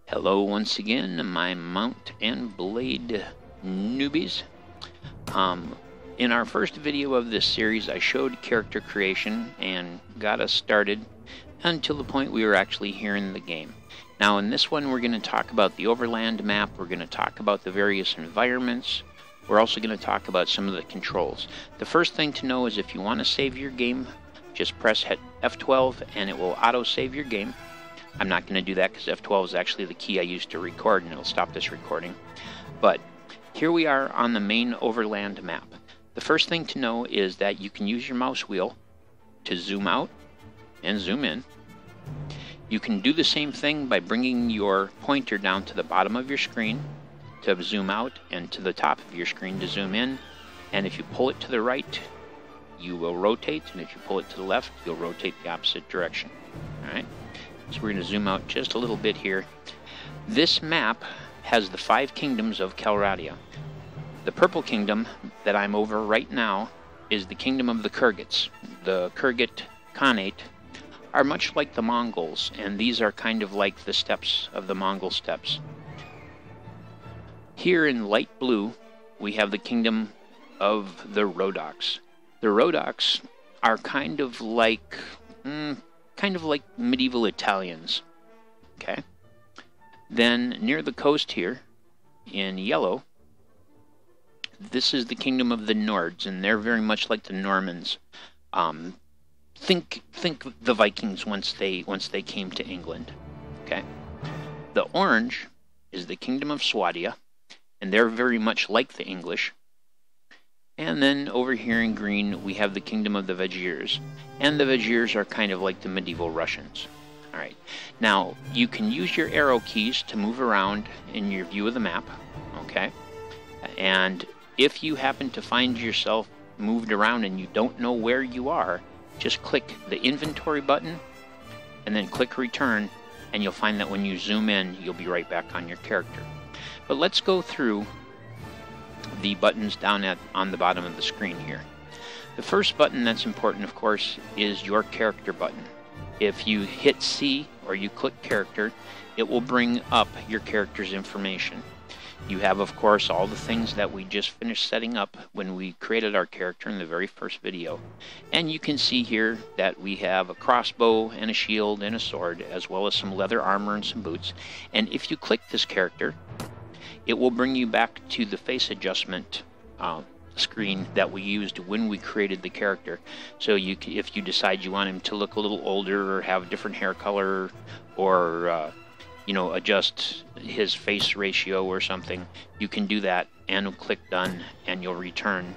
Hello once again, my mount and blade newbies. In our first video of this series, I showed character creation and got us started until the point we were actually here in the game. Now in this one we're going to talk about the overland map, we're going to talk about the various environments, we're also going to talk about some of the controls. The first thing to know is if you want to save your game, just press F12 and it will auto save your game. I'm not going to do that because F12 is actually the key I use to record and it'll stop this recording. But here we are on the main overland map. The first thing to know is that you can use your mouse wheel to zoom out and zoom in. You can do the same thing by bringing your pointer down to the bottom of your screen to zoom out and to the top of your screen to zoom in. And if you pull it to the right, you will rotate, and if you pull it to the left, you'll rotate the opposite direction. Alright? So we're going to zoom out just a little bit here. This map has the 5 kingdoms of Calradia. The purple kingdom that I'm over right now is the kingdom of the Kurgats. The Kurgat Khanate are much like the Mongols, and these are kind of like the steppes of the Mongol steppes. Here in light blue, we have the kingdom of the Rhodoks. The Rhodoks are kind of like medieval Italians. Okay. Then near the coast here, in yellow, this is the kingdom of the Nords, and they're very much like the Normans. Think the Vikings once they came to England. Okay. The orange is the kingdom of Swadia, and they're very much like the English. And then over here in green, we have the kingdom of the Vegirs. And the Vegirs are kind of like the medieval Russians. Alright, now you can use your arrow keys to move around in your view of the map. Okay? And if you happen to find yourself moved around and you don't know where you are, just click the inventory button and then click return, and you'll find that when you zoom in, you'll be right back on your character. But let's go through the buttons down on the bottom of the screen here. The first button that's important, of course, is your character button. If you hit C or you click character, it will bring up your character's information. You have, of course, all the things that we just finished setting up when we created our character in the very first video. And you can see here that we have a crossbow and a shield and a sword, as well as some leather armor and some boots. And if you click this character, it will bring you back to the face adjustment screen that we used when we created the character. So if you decide you want him to look a little older or have a different hair color, or adjust his face ratio or something, you can do that and click done, and you'll return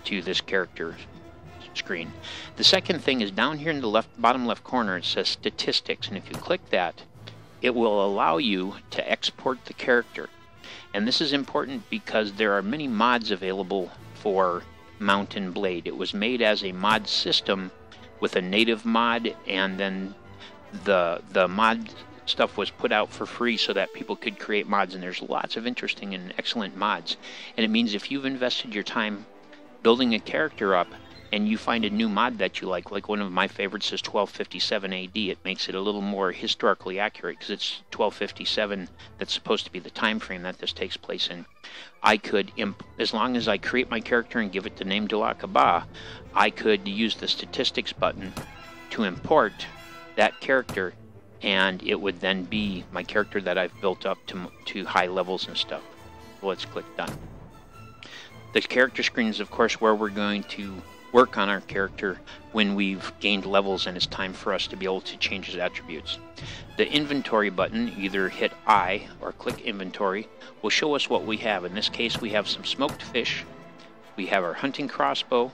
to this character screen. The second thing is down here in the bottom left corner, it says statistics, and if you click that, it will allow you to export the character. And this is important because there are many mods available for Mount and Blade. It was made as a mod system with a native mod, and then the mod stuff was put out for free so that people could create mods, and there's lots of interesting and excellent mods. And it means if you've invested your time building a character up and you find a new mod that you like one of my favorites is 1257 AD. It makes it a little more historically accurate because it's 1257 that's supposed to be the time frame that this takes place in. I could, as long as I create my character and give it the name Dulakaba, I could use the statistics button to import that character, and it would then be my character that I've built up to high levels and stuff. Let's click done. The character screen is, of course, where we're going to work on our character when we've gained levels and it's time for us to be able to change his attributes. The inventory button, either hit I or click inventory, will show us what we have. In this case, we have some smoked fish, we have our hunting crossbow,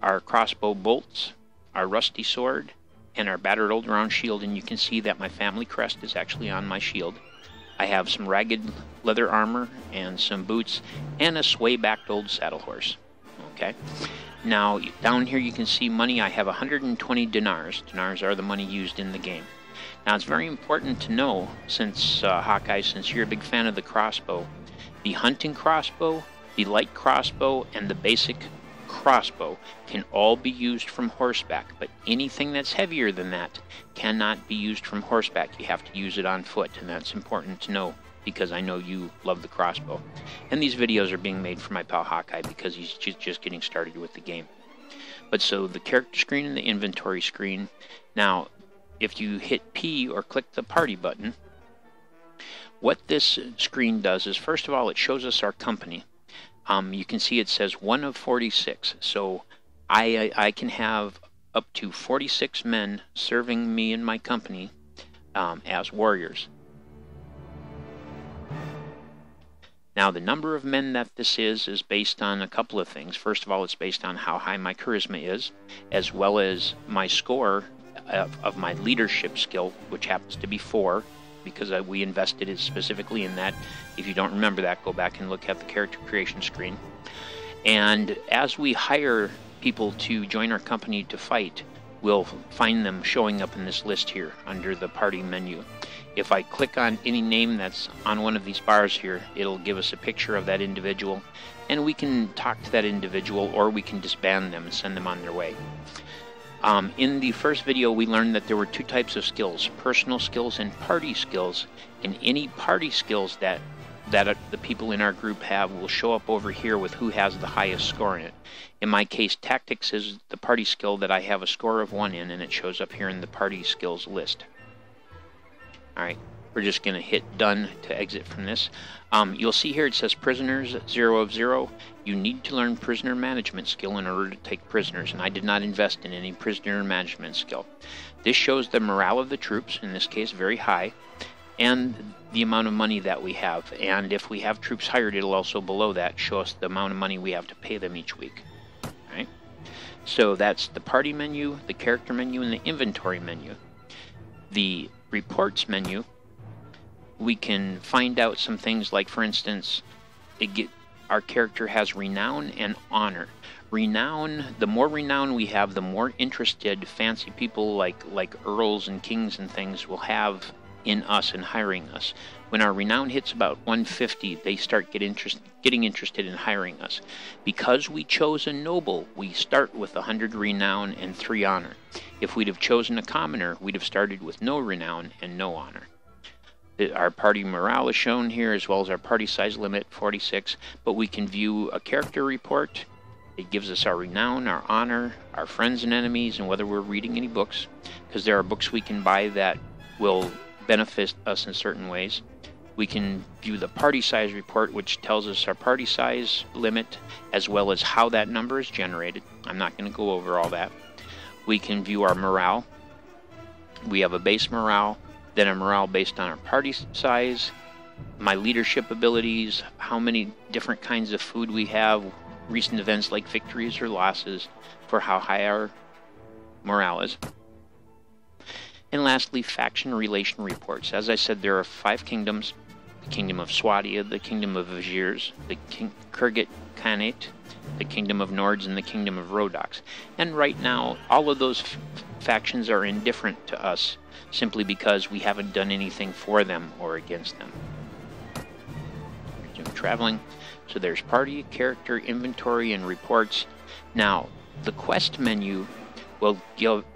our crossbow bolts, our rusty sword, and our battered old round shield, and you can see that my family crest is actually on my shield. I have some ragged leather armor and some boots and a sway-backed old saddle horse. Okay. Now, down here you can see money. I have 120 dinars. Dinars are the money used in the game. Now, it's very important to know, since Hawkeye, since you're a big fan of the crossbow, the hunting crossbow, the light crossbow, and the basic crossbow can all be used from horseback, but anything that's heavier than that cannot be used from horseback. You have to use it on foot, and that's important to know because I know you love the crossbow. And these videos are being made for my pal Hawkeye because he's just getting started with the game. But so the character screen and the inventory screen. Now, if you hit P or click the party button, what this screen does is, first of all, it shows us our company. You can see it says 1 of 46. So I can have up to 46 men serving me in my company as warriors. Now, the number of men that this is based on a couple of things. First of all, it's based on how high my charisma is, as well as my score of my leadership skill, which happens to be 4, because we invested it specifically in that. If you don't remember that, go back and look at the character creation screen. And as we hire people to join our company to fight, we'll find them showing up in this list here under the party menu. If I click on any name that's on one of these bars here, it'll give us a picture of that individual, and we can talk to that individual, or we can disband them and send them on their way. In the first video, we learned that there were 2 types of skills, personal skills and party skills, and any party skills that the people in our group have will show up over here with who has the highest score in it. In my case, tactics is the party skill that I have a score of 1 in, and it shows up here in the party skills list. Alright, we're just going to hit done to exit from this. You'll see here it says prisoners 0 of 0. You need to learn prisoner management skill in order to take prisoners, and I did not invest in any prisoner management skill. This shows the morale of the troops, in this case very high, and the amount of money that we have. And if we have troops hired, it'll also below that show us the amount of money we have to pay them each week. Alright, so that's the party menu, the character menu, and the inventory menu. The reports menu, we can find out some things like, for instance, our character has renown and honor. Renown, the more renown we have, the more interested fancy people like earls and kings and things will have in us and hiring us. When our renown hits about 150, they start getting interested in hiring us. Because we chose a noble, we start with 100 renown and 3 honor. If we'd have chosen a commoner, we'd have started with no renown and no honor. Our party morale is shown here, as well as our party size limit, 46, but we can view a character report. It gives us our renown, our honor, our friends and enemies, and whether we're reading any books, because there are books we can buy that will benefit us in certain ways. We can view the party size report, which tells us our party size limit, as well as how that number is generated. I'm not going to go over all that. We can view our morale. We have a base morale, then a morale based on our party size, my leadership abilities, how many different kinds of food we have, recent events like victories or losses for how high our morale is. And lastly, faction relation reports. As I said, there are 5 kingdoms: the kingdom of Swadia, the kingdom of Viziers, the Kurgit Khanate, the kingdom of Nords, and the kingdom of Rodox. And right now, all of those factions are indifferent to us, simply because we haven't done anything for them or against them. Resume traveling. So there's party, character, inventory, and reports. Now, the quest menu will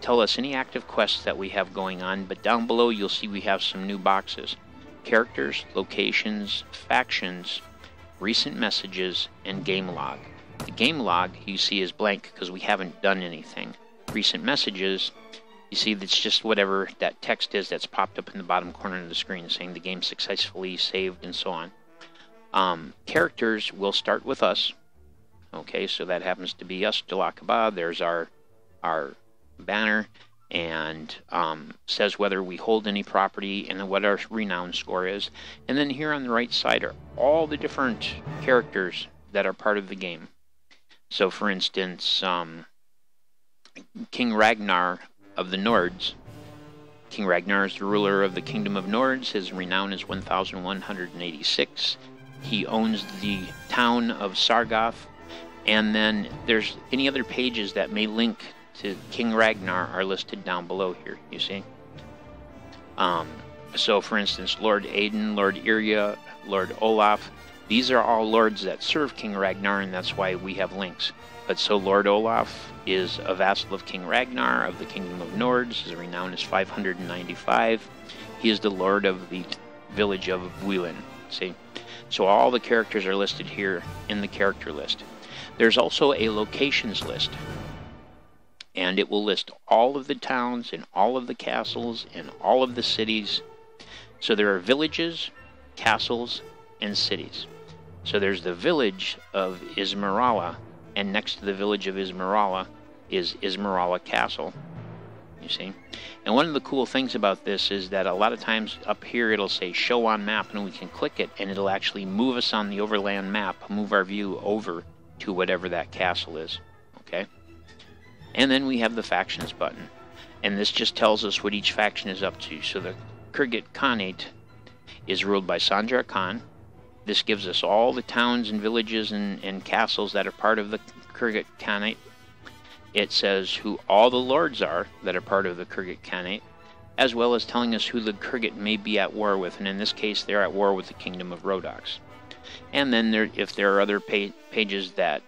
tell us any active quests that we have going on, but down below you'll see we have some new boxes. Characters, locations, factions, recent messages, and game log. The game log you see is blank because we haven't done anything. Recent messages, you see that's just whatever that text is that's popped up in the bottom corner of the screen saying the game successfully saved and so on. Characters will start with us. Okay, so that happens to be us, Jalakaba. There's our banner, and says whether we hold any property and what our renown score is. And then here on the right side are all the different characters that are part of the game. So for instance, King Ragnar of the Nords. King Ragnar is the ruler of the kingdom of Nords. His renown is 1,186. He owns the town of Sargoth. And then there's any other pages that may link to King Ragnar are listed down below here, you see. So for instance, Lord Aiden, Lord Iria, Lord Olaf, These are all lords that serve King Ragnar, and that's why we have links. But so Lord Olaf is a vassal of King Ragnar of the Kingdom of Nords. His renown is 595. He is the lord of the village of Bwilin. See? So all the characters are listed here in the character list. There's also a locations list, and it will list all of the towns and all of the castles and all of the cities. So there are villages, castles, and cities. So there's the village of Ismarala, and next to the village of Ismarala is Ismarala Castle. You see? And one of the cool things about this is that a lot of times up here it'll say show on map, and we can click it and it'll actually move us on the overland map, move our view over to whatever that castle is. Okay? And then we have the factions button, and this just tells us what each faction is up to. So the Khergit Khanate is ruled by Sanjar Khan. This gives us all the towns and villages and castles that are part of the Khergit Khanate. It says who all the lords are that are part of the Khergit Khanate, as well as telling us who the Khergit may be at war with, and in this case they're at war with the Kingdom of Rhodoks. And then if there are other pages that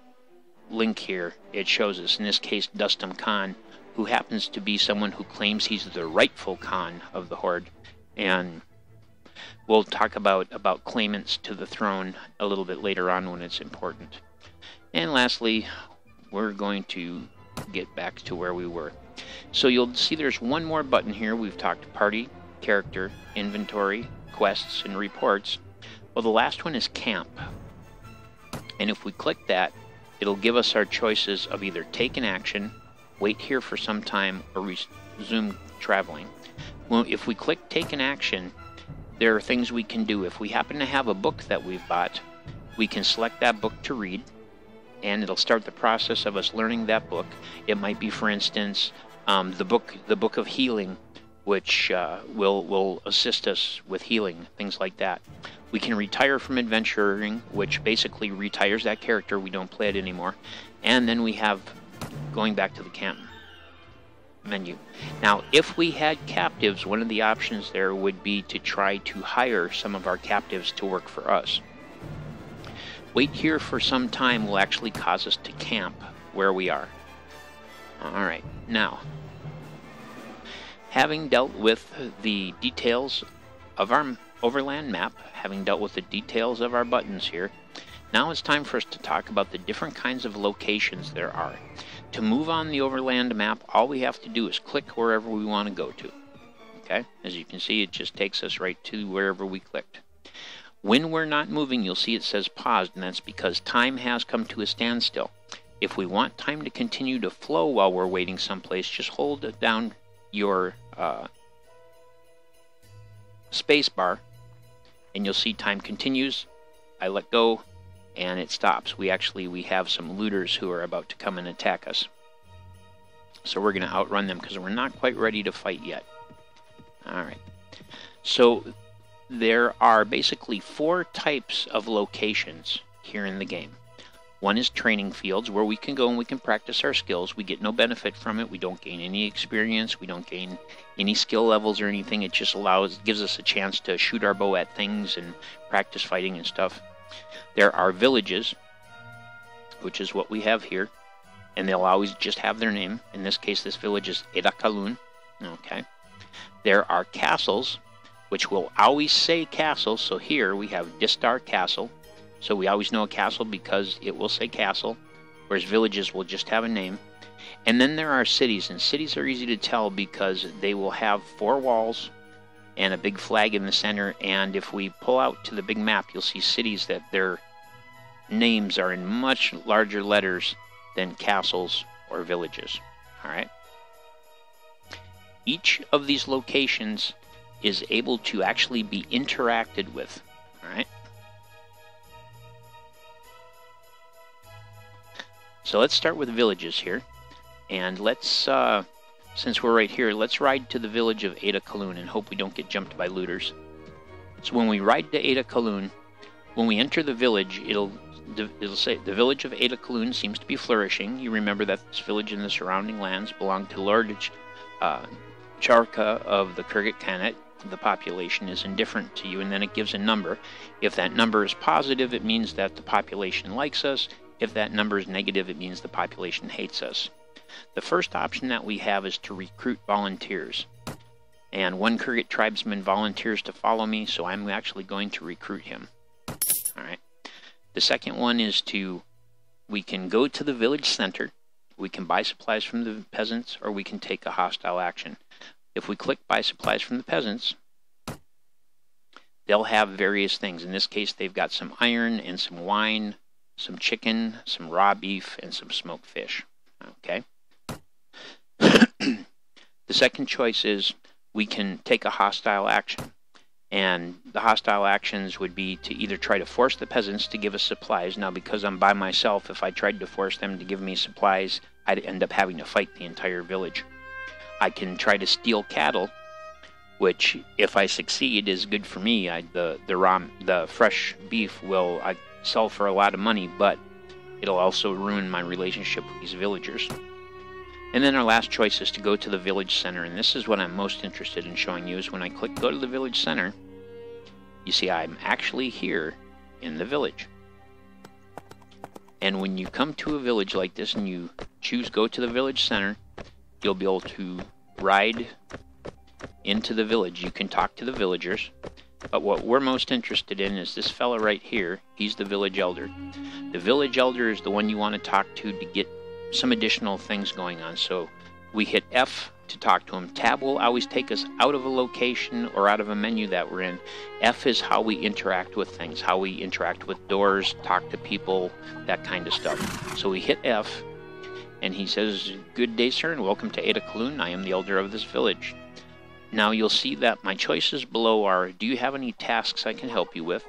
link here, it shows us, in this case, Dustam Khan, who happens to be someone who claims he's the rightful Khan of the Horde. And we'll talk about claimants to the throne a little bit later on when it's important. And lastly, we're going to get back to where we were. So you'll see there's one more button here. We've talked party, character, inventory, quests, and reports. Well, the last one is camp. And if we click that, it'll give us our choices of either take an action, wait here for some time, or resume traveling. Well, if we click take an action, there are things we can do. If we happen to have a book that we've bought, we can select that book to read, and it'll start the process of us learning that book. It might be, for instance, the book of healing, which will assist us with healing, things like that. We can retire from adventuring, which basically retires that character. We don't play it anymore. And then we have going back to the camp menu. Now, if we had captives, one of the options there would be to try to hire some of our captives to work for us. Wait here for some time will actually cause us to camp where we are. Alright, now, having dealt with the details of our overland map, having dealt with the details of our buttons here, now it's time for us to talk about the different kinds of locations there are. To move on the overland map, all we have to do is click wherever we want to go to. Okay? As you can see, it just takes us right to wherever we clicked. When we're not moving, you'll see it says paused, and that's because time has come to a standstill. If we want time to continue to flow while we're waiting someplace, just hold down your space bar, and you'll see time continues. I let go, and it stops. We have some looters who are about to come and attack us. So we're going to outrun them because we're not quite ready to fight yet. Alright. So there are basically 4 types of locations here in the game. One is training fields, where we can go and we can practice our skills. We get no benefit from it. We don't gain any experience. We don't gain any skill levels or anything. It just gives us a chance to shoot our bow at things and practice fighting and stuff. There are villages, which is what we have here, and they'll always just have their name. In this case, this village is Edakalun. Okay. There are castles, which will always say castle. So here we have Distar Castle. So we always know a castle because it will say castle, whereas villages will just have a name. And then there are cities, and cities are easy to tell because they will have 4 walls and a big flag in the center, and if we pull out to the big map, you'll see cities that their names are in much larger letters than castles or villages. Alright? Each of these locations is able to actually be interacted with. Alright? So let's start with villages here, and let's, since we're right here, let's ride to the village of Edakalun and hope we don't get jumped by looters. So when we ride to Edakalun, when we enter the village, it'll say the village of Edakalun seems to be flourishing. You remember that this village and the surrounding lands belong to Lord Charka of the Khergit Khanate. the population is indifferent to you, and then it gives a number. If that number is positive, it means that the population likes us. If that number is negative, it means the population hates us. The first option that we have is to recruit volunteers. And one Kurgat tribesman volunteers to follow me, so I'm actually going to recruit him. Alright. The second one is we can go to the village center, we can buy supplies from the peasants, or we can take a hostile action. If we click buy supplies from the peasants, they'll have various things. In this case, they've got some iron and some wine, some chicken, some raw beef, and some smoked fish. Okay. The second choice is we can take a hostile action. And the hostile actions would be to either try to force the peasants to give us supplies. Now, because I'm by myself, if I tried to force them to give me supplies, I'd end up having to fight the entire village. I can try to steal cattle, which, if I succeed, is good for me. The fresh beef will sell for a lot of money, but it'll also ruin my relationship with these villagers. And then our last choice is to go to the village center, and this is what I'm most interested in showing you, is when I click go to the village center, you see I'm actually here in the village. And when you come to a village like this and you choose go to the village center, you'll be able to ride into the village. You can talk to the villagers, but what we're most interested in is this fella right here. He's the village elder. The village elder is the one you want to talk to get some additional things going on. So we hit F to talk to him. Tab will always take us out of a location or out of a menu that we're in. F is how we interact with things, how we interact with doors, talk to people, that kind of stuff. So we hit F, and he says, "Good day, sir, and welcome to Ada Kaloon. I am the elder of this village." Now you'll see that my choices below are, do you have any tasks I can help you with?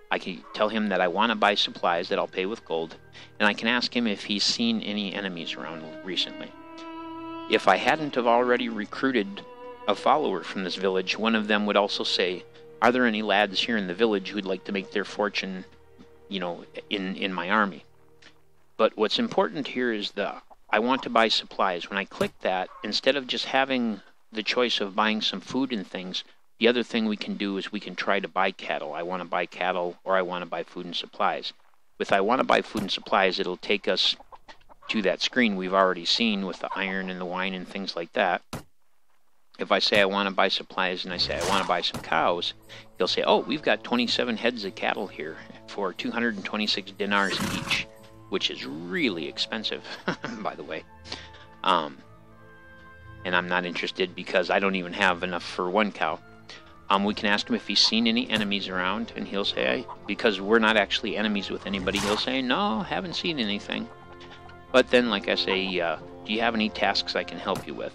I can tell him that I want to buy supplies that I'll pay with gold, and I can ask him if he's seen any enemies around recently. If I hadn't have already recruited a follower from this village, one of them would also say, are there any lads here in the village who'd like to make their fortune, in my army? But what's important here is I want to buy supplies. When I click that, instead of just having the choice of buying some food and things, the other thing we can do is we can try to buy cattle. I want to buy cattle, or I want to buy food and supplies. If I want to buy food and supplies, it'll take us to that screen we've already seen with the iron and the wine and things like that. If I say I want to buy supplies and I say I want to buy some cows, he'll say, oh, we've got 27 heads of cattle here for 226 dinars each, which is really expensive, by the way. And I'm not interested because I don't even have enough for one cow. We can ask him if he's seen any enemies around, and he'll say, because we're not actually enemies with anybody, he'll say, no, haven't seen anything. But then, like I say, do you have any tasks I can help you with?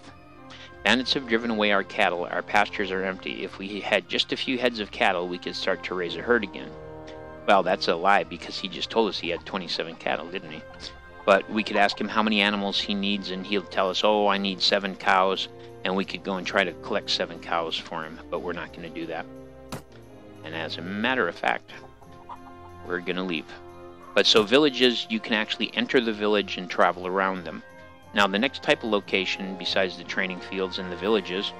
Bandits have driven away our cattle. Our pastures are empty. If we had just a few heads of cattle, we could start to raise a herd again. Well, that's a lie, because he just told us he had 27 cattle, didn't he? But we could ask him how many animals he needs, and he'll tell us, oh, I need 7 cows. And we could go and try to collect 7 cows for him, but we're not going to do that. And as a matter of fact, we're going to leave. But so villages, you can actually enter the village and travel around them. Now the next type of location, besides the training fields and the villages,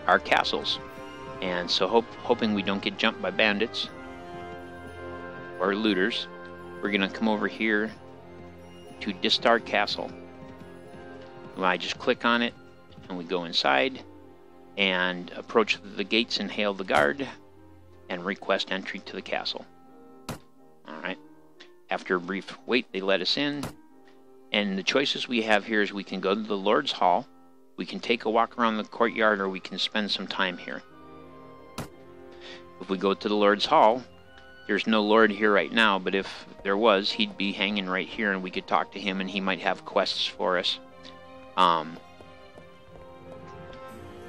are castles. And so hoping we don't get jumped by bandits or looters, we're going to come over here to Distar Castle. Well, I just click on it, and we go inside, and approach the gates and hail the guard, and request entry to the castle. Alright. After a brief wait, they let us in, and the choices we have here is we can go to the Lord's Hall, we can take a walk around the courtyard, or we can spend some time here. If we go to the Lord's Hall, there's no Lord here right now, but if there was, he'd be hanging right here, and we could talk to him, and he might have quests for us.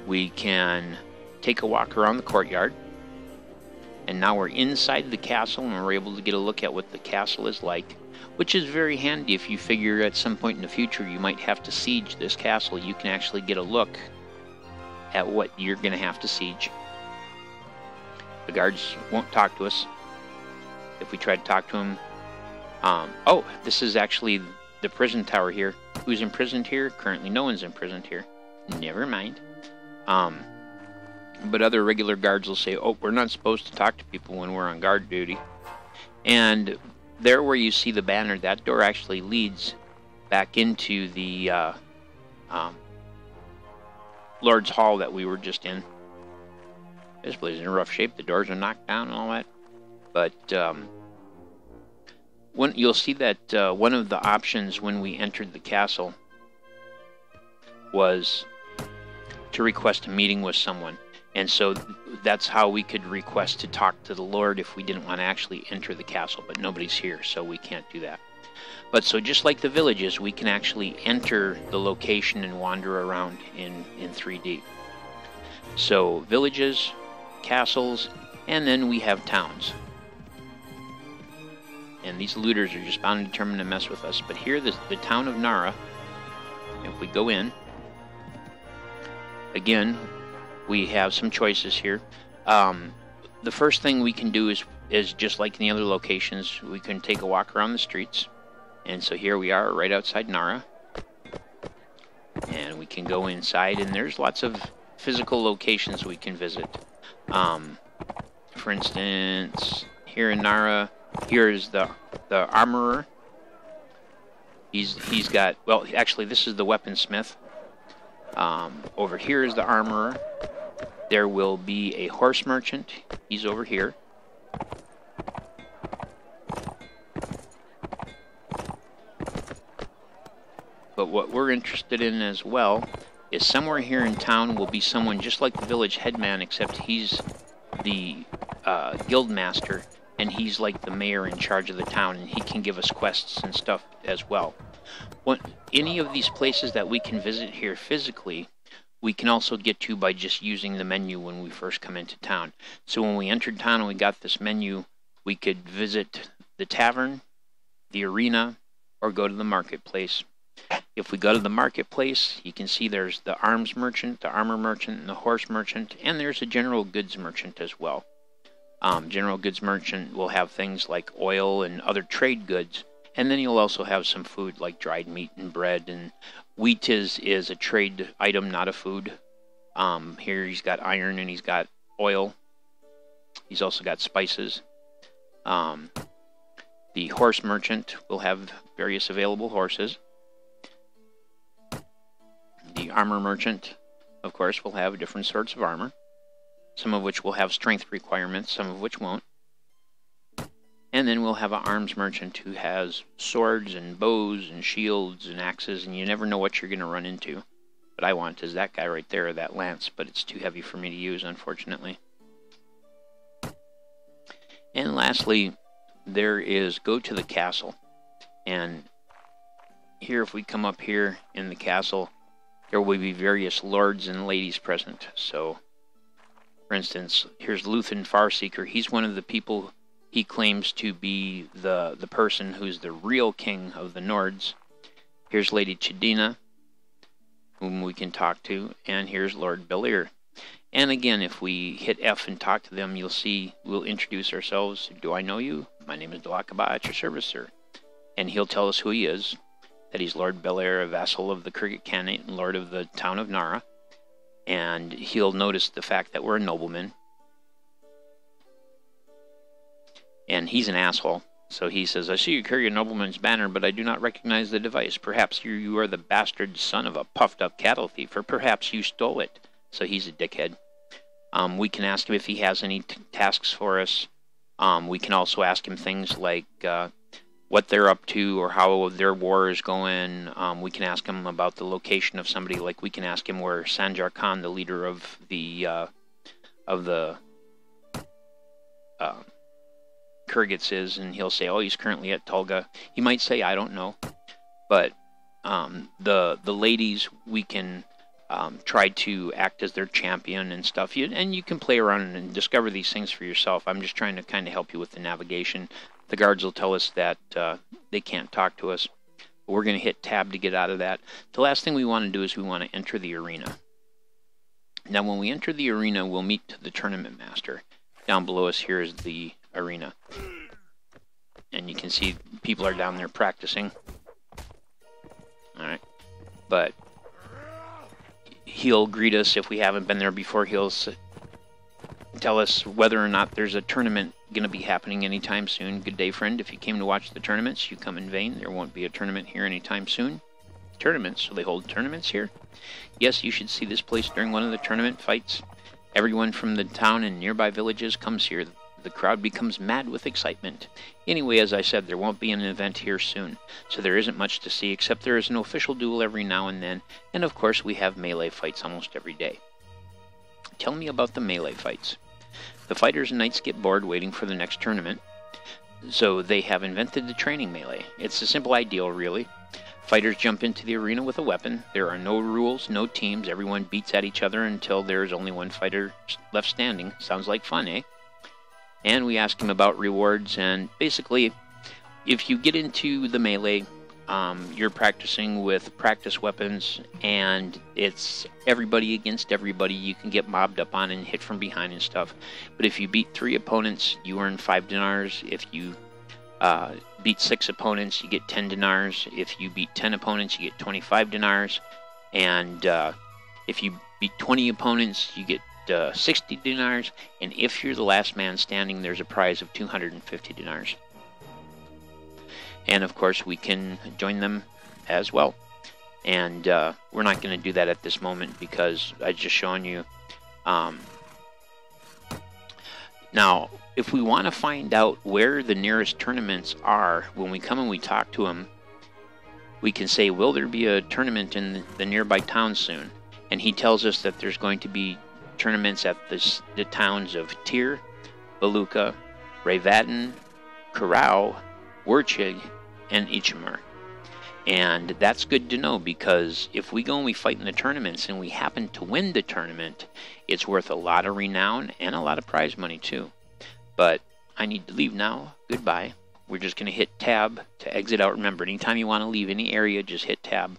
We can take a walk around the courtyard, and now we're inside the castle, and we're able to get a look at what the castle is like, which is very handy if you figure at some point in the future you might have to siege this castle. You can actually get a look at what you're going to have to siege. The guards won't talk to us if we try to talk to them. Oh, this is actually the prison tower here. Who's imprisoned here? Currently no one's imprisoned here. Never mind. But other regular guards will say, oh, we're not supposed to talk to people when we're on guard duty. And there where you see the banner, that door actually leads back into the Lord's Hall that we were just in. This place is in rough shape. The doors are knocked down and all that. But you'll see that one of the options when we entered the castle was to request a meeting with someone. And so that's how we could request to talk to the Lord if we didn't want to actually enter the castle. But nobody's here, so we can't do that. But so just like the villages, we can actually enter the location and wander around in 3D. So villages, castles, and then we have towns. And these looters are just bound and determined to mess with us. But here, the town of Nara, if we go in, again, we have some choices here. The first thing we can do is just like in the other locations, we can take a walk around the streets. And so here we are right outside Nara. And we can go inside, and there's lots of physical locations we can visit. For instance, here in Nara, here is the armorer. He's got, well, actually this is the weaponsmith. Over here is the armorer. There will be a horse merchant. He's over here. But what we're interested in as well is somewhere here in town will be someone just like the village headman, except he's the guild master, and he's like the mayor in charge of the town, and he can give us quests and stuff as well. Any of these places that we can visit here physically, we can also get to by just using the menu when we first come into town. So when we entered town and we got this menu, we could visit the tavern, the arena, or go to the marketplace. If we go to the marketplace, you can see there's the arms merchant, the armor merchant, and the horse merchant, and there's a general goods merchant as well. General goods merchant will have things like oil and other trade goods, and then you'll also have some food like dried meat and bread, and wheat is a trade item, not a food. Here he's got iron and he's got oil. He's also got spices. The horse merchant will have various available horses. The armor merchant, of course, will have different sorts of armor, some of which will have strength requirements, some of which won't. And then we'll have an arms merchant who has swords and bows and shields and axes, and you never know what you're going to run into. What I want is that guy right there, that lance, but it's too heavy for me to use, unfortunately. And lastly, there is go to the castle. And here, if we come up here in the castle, there will be various lords and ladies present. So, for instance, here's Luthen Farseeker. He's one of the people he claims to be the person who's the real king of the Nords. Here's Lady Chidina, whom we can talk to, and here's Lord Belir. And again, if we hit F and talk to them, you'll see we'll introduce ourselves. Do I know you? My name is Dalakaba, at your service, sir. And he'll tell us who he is, that he's Lord Belir, a vassal of the Kriget Khanate and lord of the town of Nara. And he'll notice the fact that we're a nobleman. And he's an asshole. So he says, I see you carry a nobleman's banner, but I do not recognize the device. Perhaps you are the bastard son of a puffed-up cattle thief, or perhaps you stole it. So he's a dickhead. We can ask him if he has any tasks for us. We can also ask him things like what they're up to or how their war is going. We can ask him about the location of somebody. Like we can ask him where Sanjar Khan, the leader of the Kurgits is, and he'll say, oh, he's currently at Tulga. He might say, I don't know. But the ladies, we can try to act as their champion and stuff. And you can play around and discover these things for yourself. I'm just trying to kind of help you with the navigation. The guards will tell us that they can't talk to us. But we're going to hit tab to get out of that. The last thing we want to do is we want to enter the arena. Now, when we enter the arena, we'll meet the tournament master. Down below us here is the arena. And you can see people are down there practicing. Alright. But He'll greet us if we haven't been there before. He'll tell us whether or not there's a tournament going to be happening anytime soon. Good day, friend. If you came to watch the tournaments, you come in vain. There won't be a tournament here anytime soon. Tournaments? So they hold tournaments here? Yes, you should see this place during one of the tournament fights. Everyone from the town and nearby villages comes here. The crowd becomes mad with excitement. Anyway, as I said, there won't be an event here soon, so there isn't much to see except there is an official duel every now and then, and of course we have melee fights almost every day. Tell me about the melee fights. The fighters and knights get bored waiting for the next tournament, so they have invented the training melee. It's a simple ideal, really. Fighters jump into the arena with a weapon. There are no rules, no teams. Everyone beats at each other until there is only one fighter left standing. Sounds like fun, eh? And we ask him about rewards, and basically, if you get into the melee, you're practicing with practice weapons, and it's everybody against everybody. You can get mobbed up on and hit from behind and stuff. But if you beat 3 opponents, you earn 5 dinars. If you beat 6 opponents, you get 10 dinars. If you beat 10 opponents, you get 25 dinars. And if you beat 20 opponents, you get 60 dinars. And if you're the last man standing, there's a prize of 250 dinars. And of course, we can join them as well. And we're not going to do that at this moment because I just shown you. Now, if we want to find out where the nearest tournaments are, when we come and we talk to them, we can say, will there be a tournament in the nearby town soon? And he tells us that there's going to be tournaments at the towns of Tyr, Beluca, Ravaden, Karau, Werchig, and Ichimur. And that's good to know, because if we go and we fight in the tournaments and we happen to win the tournament, it's worth a lot of renown and a lot of prize money too. But I need to leave now. Goodbye. We're just going to hit tab to exit out. Remember, anytime you want to leave any area, just hit tab.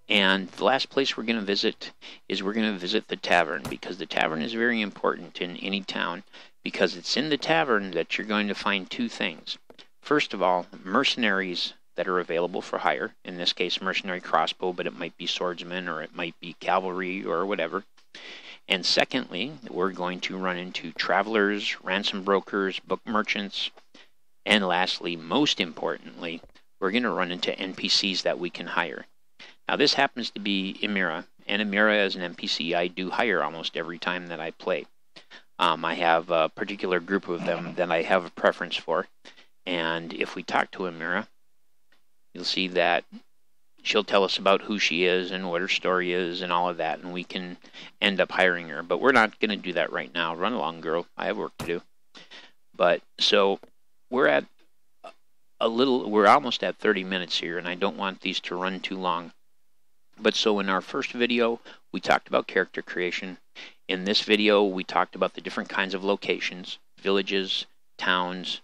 And the last place we're going to visit is we're going to visit the Tavern, because the Tavern is very important in any town, because it's in the Tavern that you're going to find 2 things. First of all, mercenaries that are available for hire. In this case, mercenary crossbow, but it might be swordsmen or it might be cavalry or whatever. And secondly, we're going to run into travelers, ransom brokers, book merchants, and lastly, most importantly, we're going to run into NPCs that we can hire. Now, this happens to be Amira, and Amira as an NPC I do hire almost every time that I play. I have a particular group of them that I have a preference for, and if we talk to Amira, you'll see that she'll tell us about who she is and what her story is and all of that, and we can end up hiring her. But we're not going to do that right now. Run along, girl. I have work to do. But so we're at we're almost at 30 minutes here, and I don't want these to run too long. But so in our first video, we talked about character creation. In this video, we talked about the different kinds of locations, villages, towns,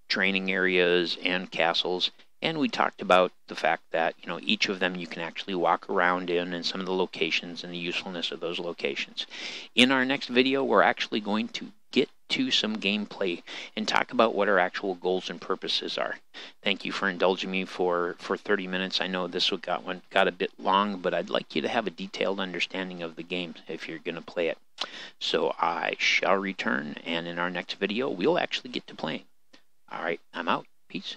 training areas, and castles. And we talked about the fact that, each of them you can actually walk around in, and some of the locations and the usefulness of those locations. In our next video, we're actually going to get to some gameplay and talk about what our actual goals and purposes are. Thank you for indulging me for 30 minutes. I know this got a bit long, but I'd like you to have a detailed understanding of the game if you're going to play it. So I shall return, and in our next video, we'll actually get to playing. All right, I'm out. Peace.